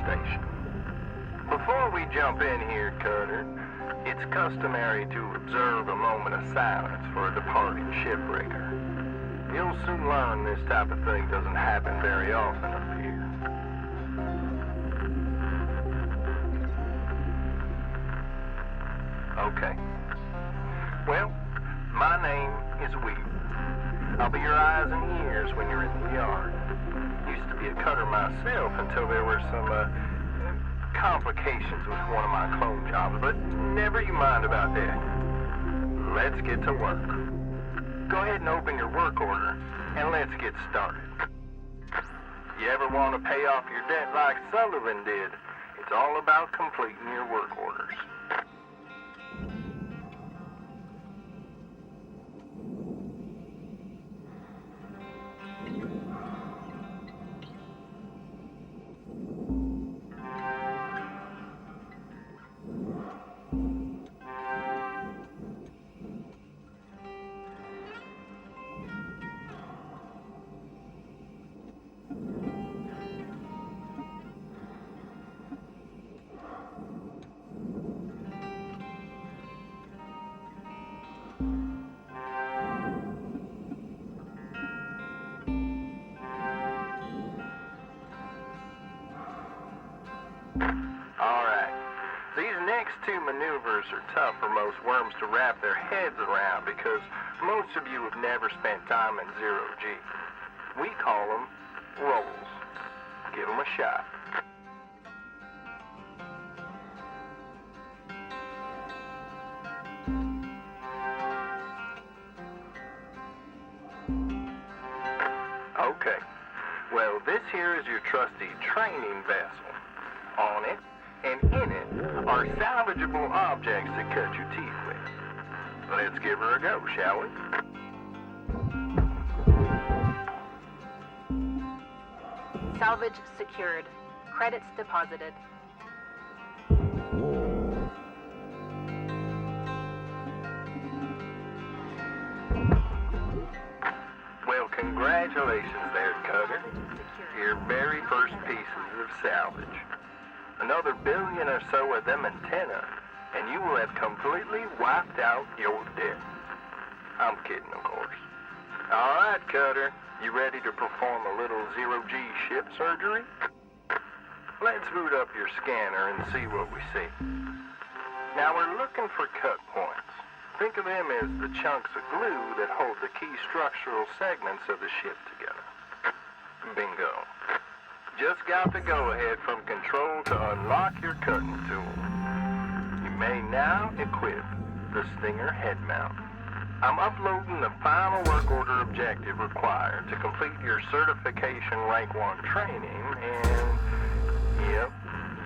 station. Before we jump in here, Cutter, it's customary to observe a moment of silence for a departing shipbreaker. You'll soon learn this type of thing doesn't happen very often up here. Okay. Well, my name is Weaver. I'll be your eyes and ears when you're in the yard. Used to be a cutter myself until there were some, complications with one of my clone jobs, but never you mind about that. Let's get to work. Go ahead and open your work order, and let's get started. You ever want to pay off your debt like Sullivan did? It's all about completing your work orders. Alright, these next two maneuvers are tough for most worms to wrap their heads around because most of you have never spent time in zero-G. We call them rolls. Give them a shot. Okay, well this here is your trusty training vessel. On it and in it are salvageable objects to cut your teeth with. Let's give her a go, shall we? Salvage secured. Credits deposited. Well, congratulations there, Cutter. Your very first pieces of salvage. Another billion or so of them antennae, and you will have completely wiped out your debt. I'm kidding, of course. All right, Cutter. You ready to perform a little zero-G ship surgery? Let's boot up your scanner and see what we see. Now, we're looking for cut points. Think of them as the chunks of glue that hold the key structural segments of the ship together. Bingo. Just got the go-ahead from control to unlock your cutting tool. You may now equip the Stinger head mount. I'm uploading the final work order objective required to complete your certification rank 1 training, and yep,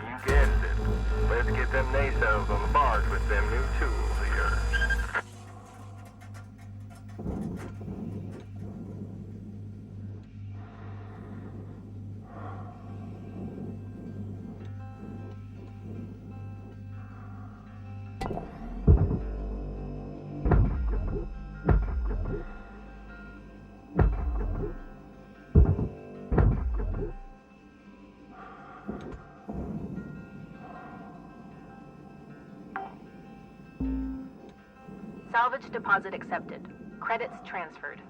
you guessed it. Let's get them nacelles on the barge with them new tools of yours. Salvage deposit accepted. Credits transferred.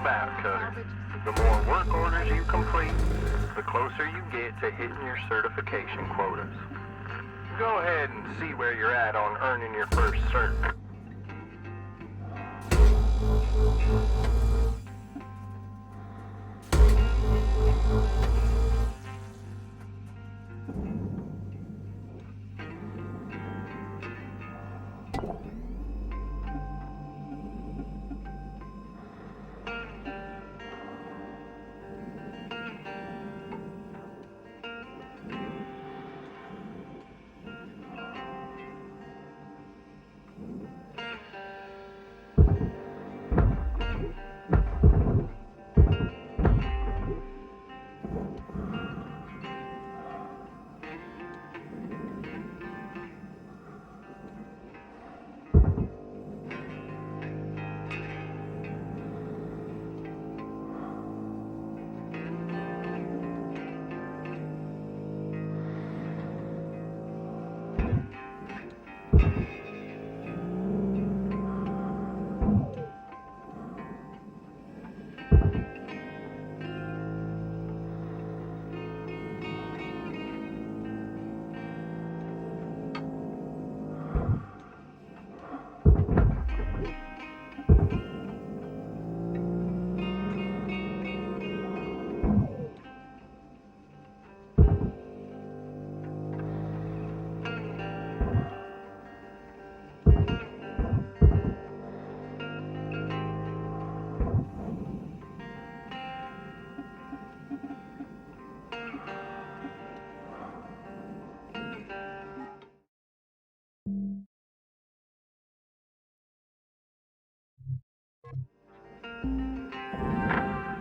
about, Cutter. The more work orders you complete, the closer you get to hitting your certification quotas. Go ahead and see where you're at on earning your first cert.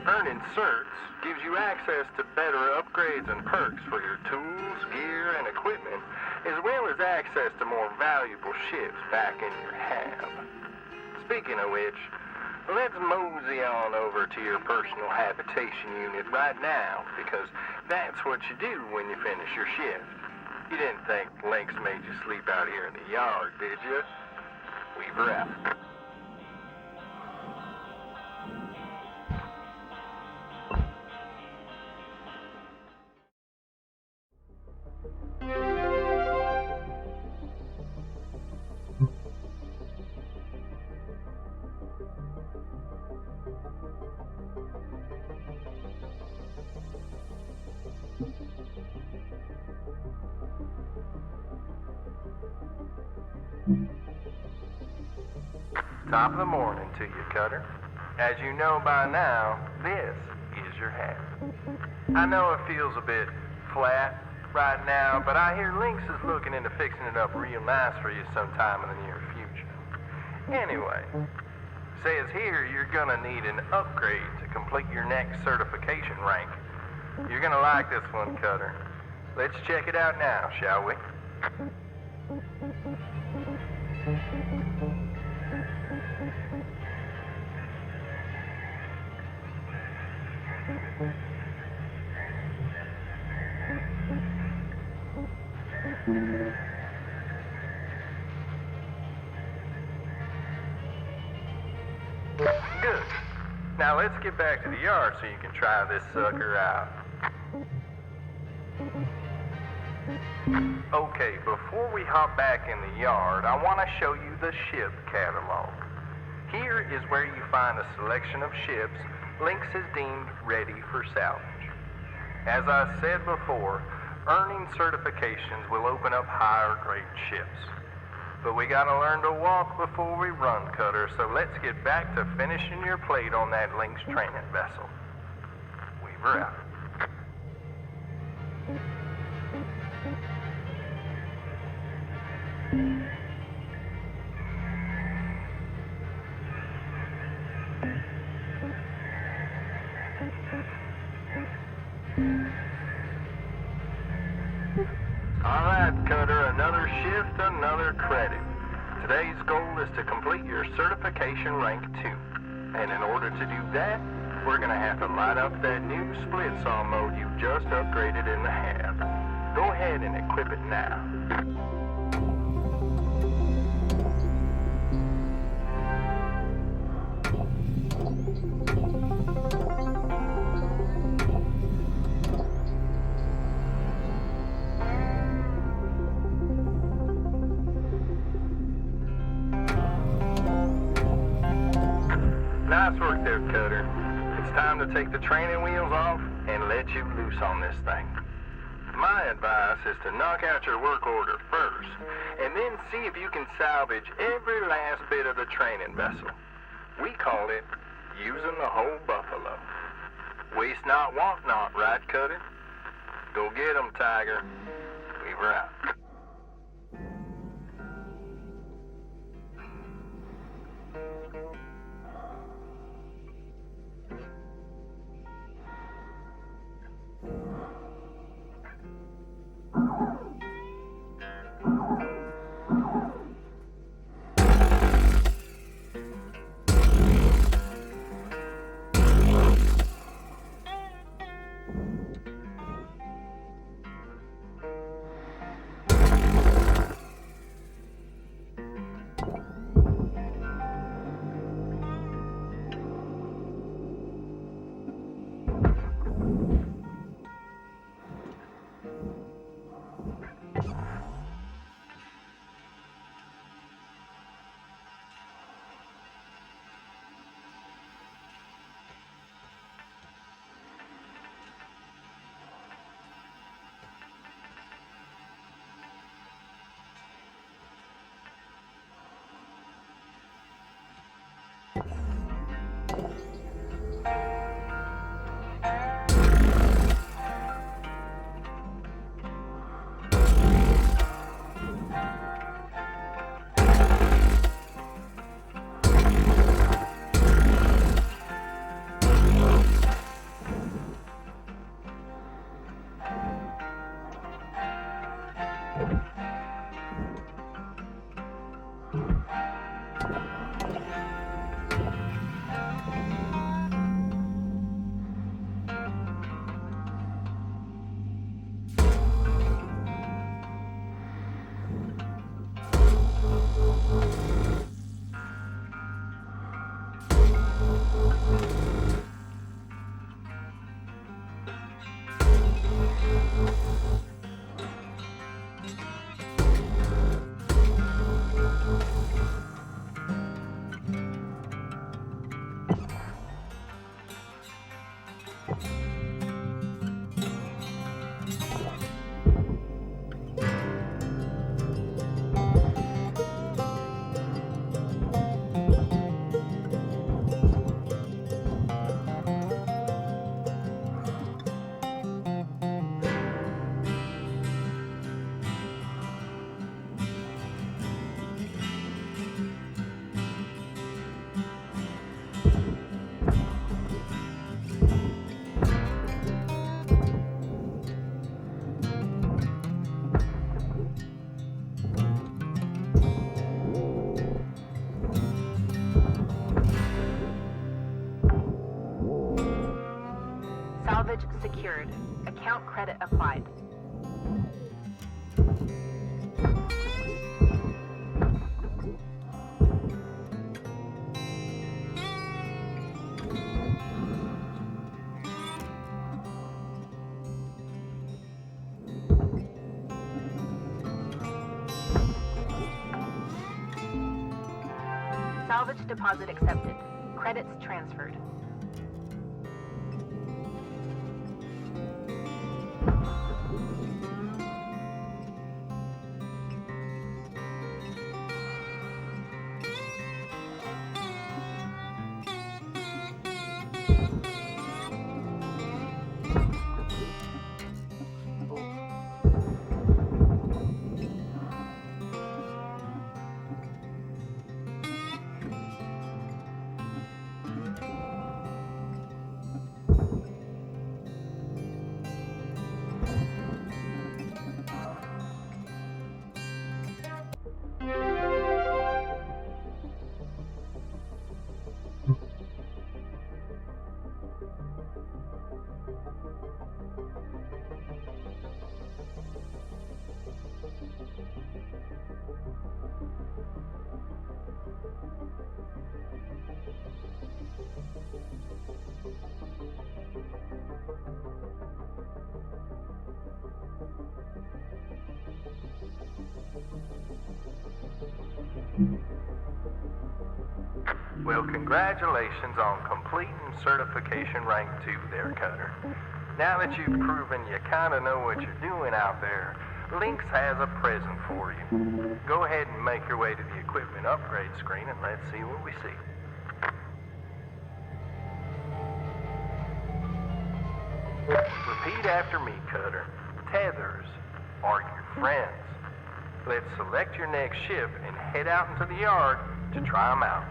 Earning certs gives you access to better upgrades and perks for your tools, gear, and equipment, as well as access to more valuable ships back in your hab. Speaking of which, let's mosey on over to your personal habitation unit right now, because that's what you do when you finish your shift. You didn't think Lynx made you sleep out here in the yard, did you? Weaver out. Top of the morning to you, Cutter. As you know by now, this is your hat. I know it feels a bit flat right now, but I hear Lynx is looking into fixing it up real nice for you sometime in the near future. Anyway, says here you're gonna need an upgrade to complete your next certification rank. You're gonna like this one, Cutter. Let's check it out now, shall we? Good. Now let's get back to the yard so you can try this sucker out. Okay, before we hop back in the yard, I want to show you the ship catalog. Here is where you find a selection of ships Lynx has deemed ready for salvage. As I said before, earning certifications will open up higher grade ships. But we gotta learn to walk before we run, Cutter, so let's get back to finishing your plate on that Lynx training vessel. Weaver out. All right, Cutter, another shift, another credit. Today's goal is to complete your certification rank 2. And in order to do that, we're going to have to light up that new split saw mode you just upgraded in the hab. Go ahead and equip it now. Nice work there, Cutter. It's time to take the training wheels off and let you loose on this thing. My advice is to knock out your work order first, and then see if you can salvage every last bit of the training vessel. We call it using the whole buffalo. Waste not, want not, right, Cutter? Go get 'em, Tiger. Weaver out. Salvage secured. Account credit applied. Salvage deposit accepted. Credits transferred. Well, congratulations on completing certification rank 2 there, Cutter. Now that you've proven you kinda know what you're doing out there, Lynx has a present for you. Go ahead and make your way to the equipment upgrade screen and let's see what we see. Repeat after me, Cutter. Tethers are your friends. Let's select your next ship and head out into the yard to try them out.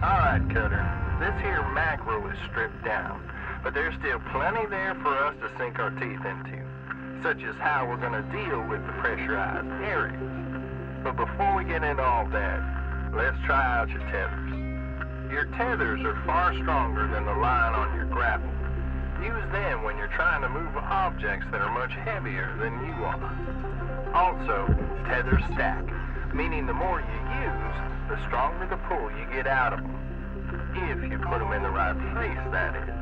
Alright, Cutter. This here macro is stripped down, but there's still plenty there for us to sink our teeth into, such as how we're going to deal with the pressurized areas. But before we get into all that, let's try out your tethers. Your tethers are far stronger than the line on your grapple. Use them when you're trying to move objects that are much heavier than you are. Also, tethers stack, meaning the more you use, the stronger the pull you get out of them. If you put them in the right place, that is.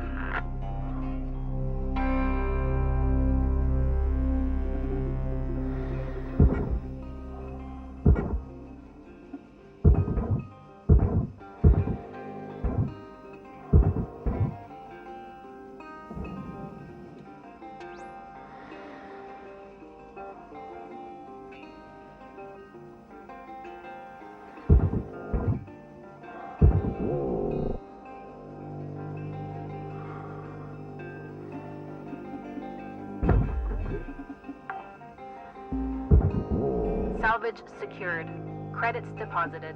Salvage secured. Credits deposited.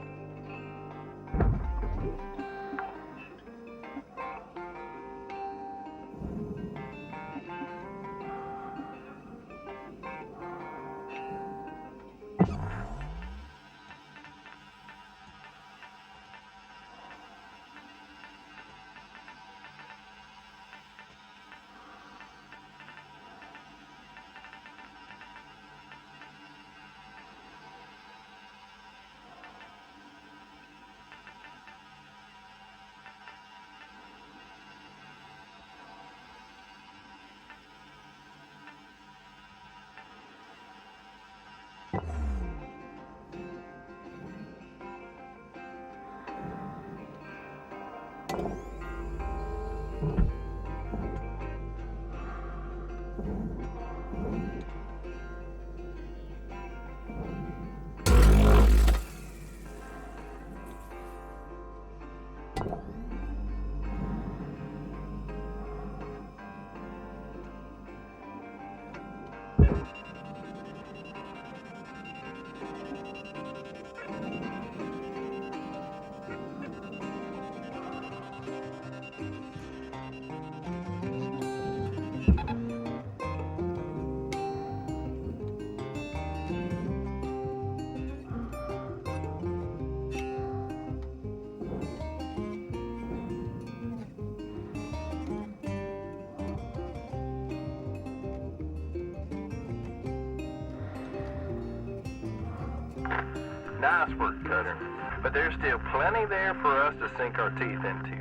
Nice work, Cutter. But there's still plenty there for us to sink our teeth into,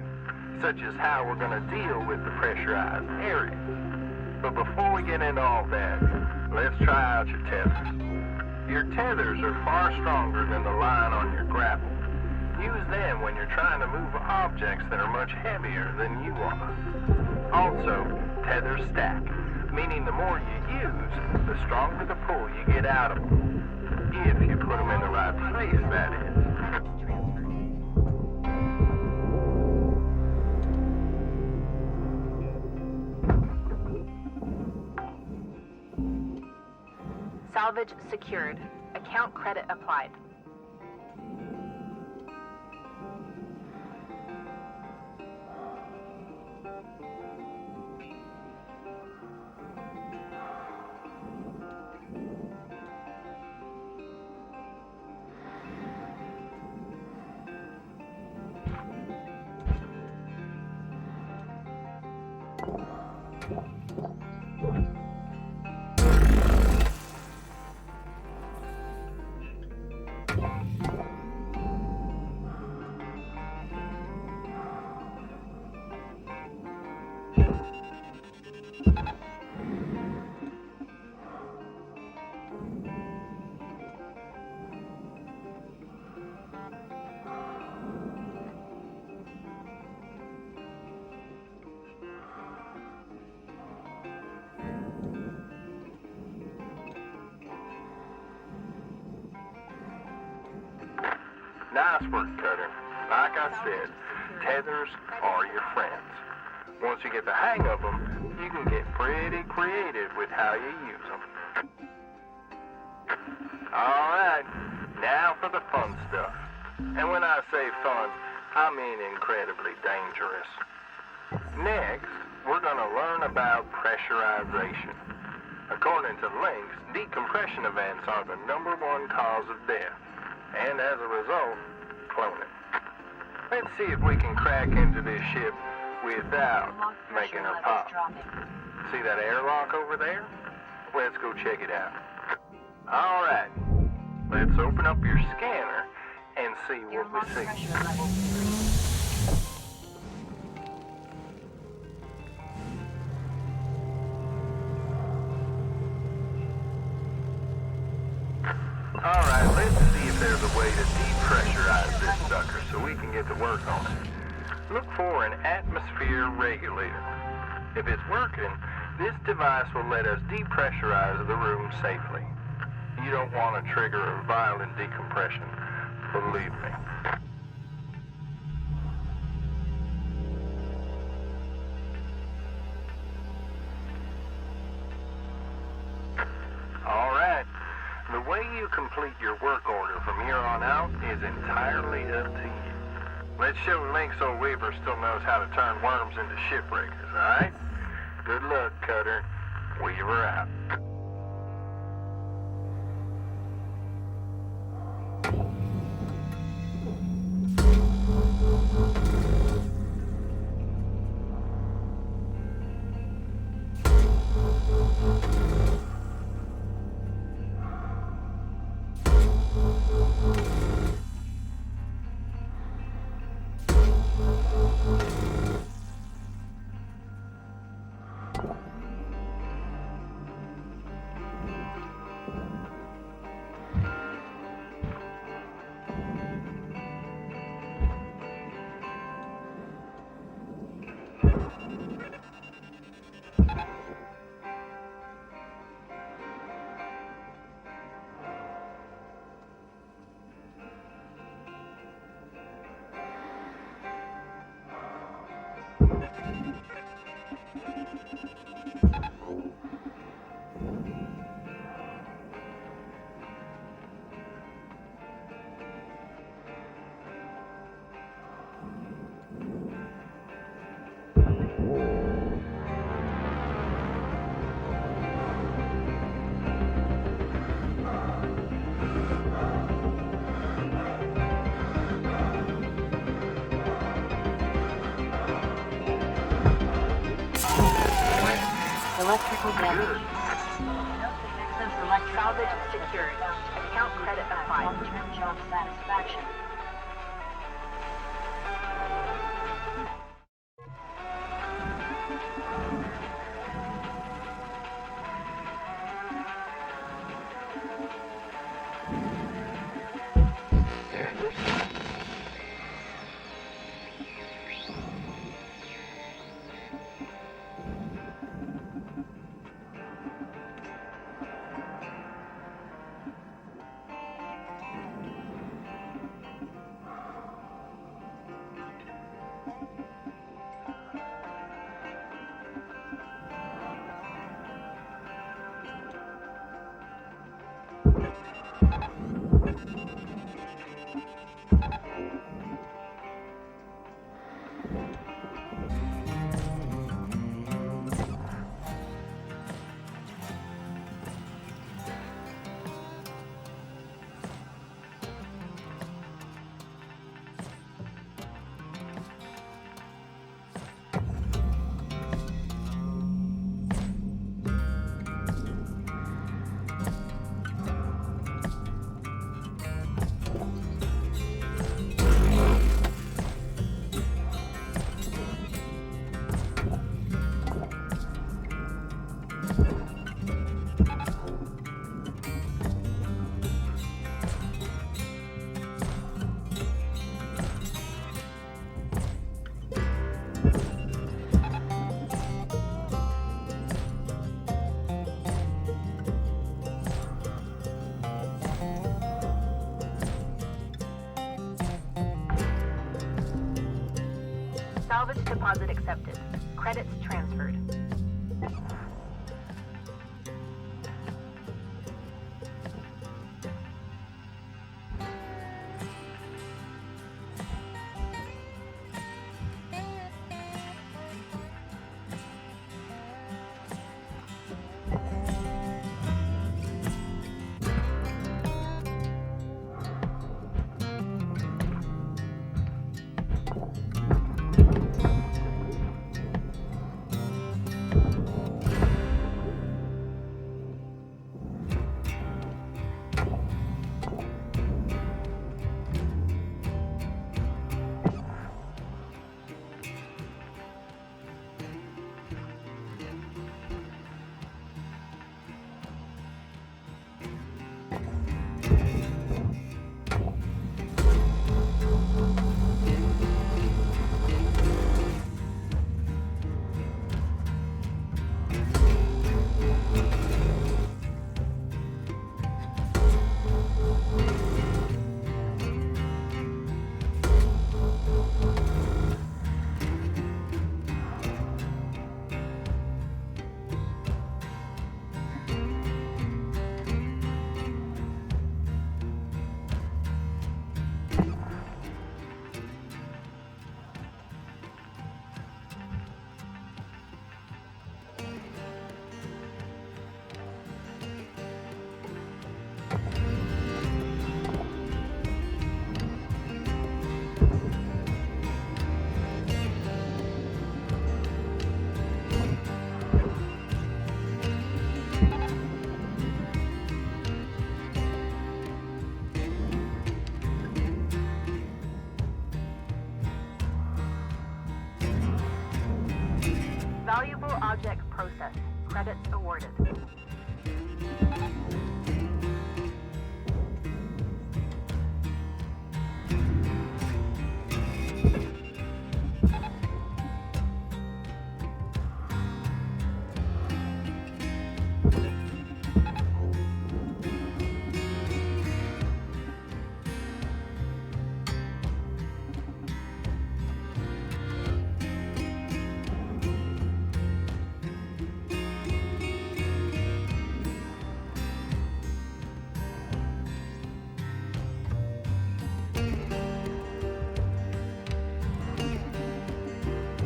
such as how we're going to deal with the pressurized areas. But before we get into all that, let's try out your tethers. Your tethers are far stronger than the line on your grapple. Use them when you're trying to move objects that are much heavier than you are. Also, tethers stack, meaning the more you use, the stronger the pull you get out of them. If you put them in the right place, that is. Salvage secured. Account credit applied. Nice work, Cutter. Like I said, tethers are your friends. Once you get the hang of them, you can get pretty creative with how you use them. All right, now for the fun stuff. And when I say fun, I mean incredibly dangerous. Next, we're going to learn about pressurization. According to links, decompression events are the #1 cause of death, and as a result, cloning. Let's see if we can crack into this ship without making her pop. See that airlock over there? Let's go check it out. All right, let's open up your scanner and see what we see. All right, let's see if there's a way to depressurize this sucker so we can get to work on it. Look for an atmosphere regulator. If it's working, this device will let us depressurize the room safely. You don't want to trigger a violent decompression, believe me. All right. The way you complete your work order from here on out is entirely up to you. Let's show Link so Weaver still knows how to turn worms into shipbreakers, alright? Good luck, Cutter. Weaver out. Electrical damage. Salvage secured. Account credit applied. Long-term job satisfaction. Deposit accepted. Credits transferred. Valuable object processed. Credits awarded.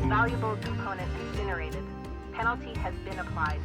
Valuable component incinerated. Penalty has been applied.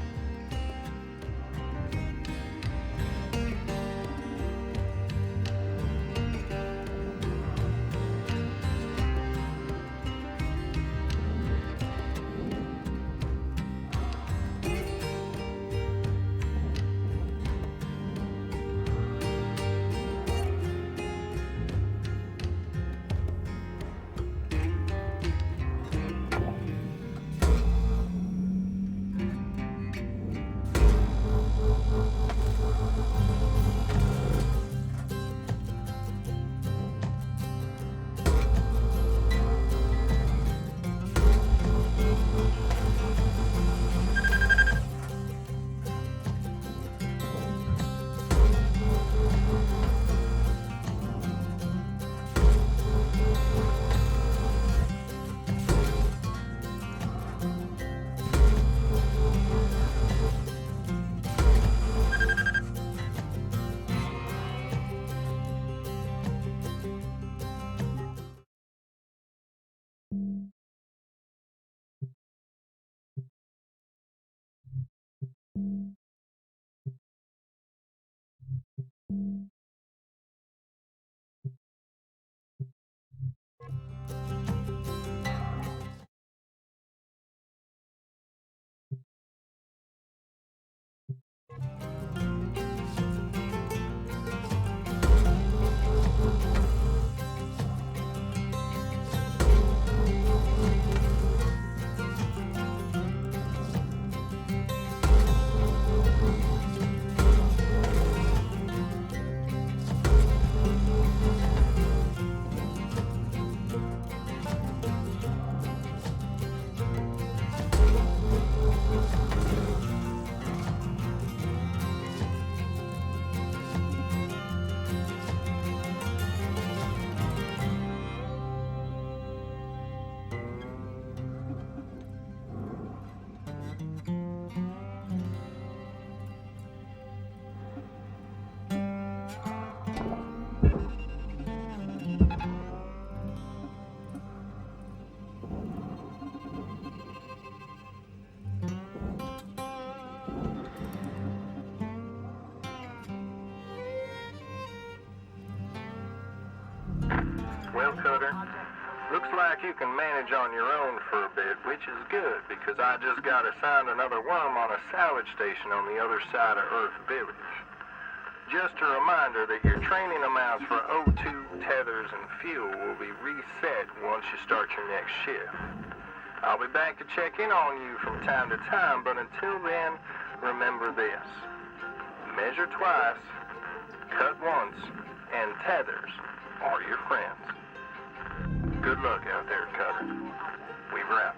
like you can manage on your own for a bit, which is good, because I just got assigned another worm on a salvage station on the other side of Earth Village. Just a reminder that your training amounts for O2, tethers, and fuel will be reset once you start your next shift. I'll be back to check in on you from time to time, but until then, remember this. Measure twice, cut once, and tethers are your friends. Good luck out there, Cutter. Weaver out.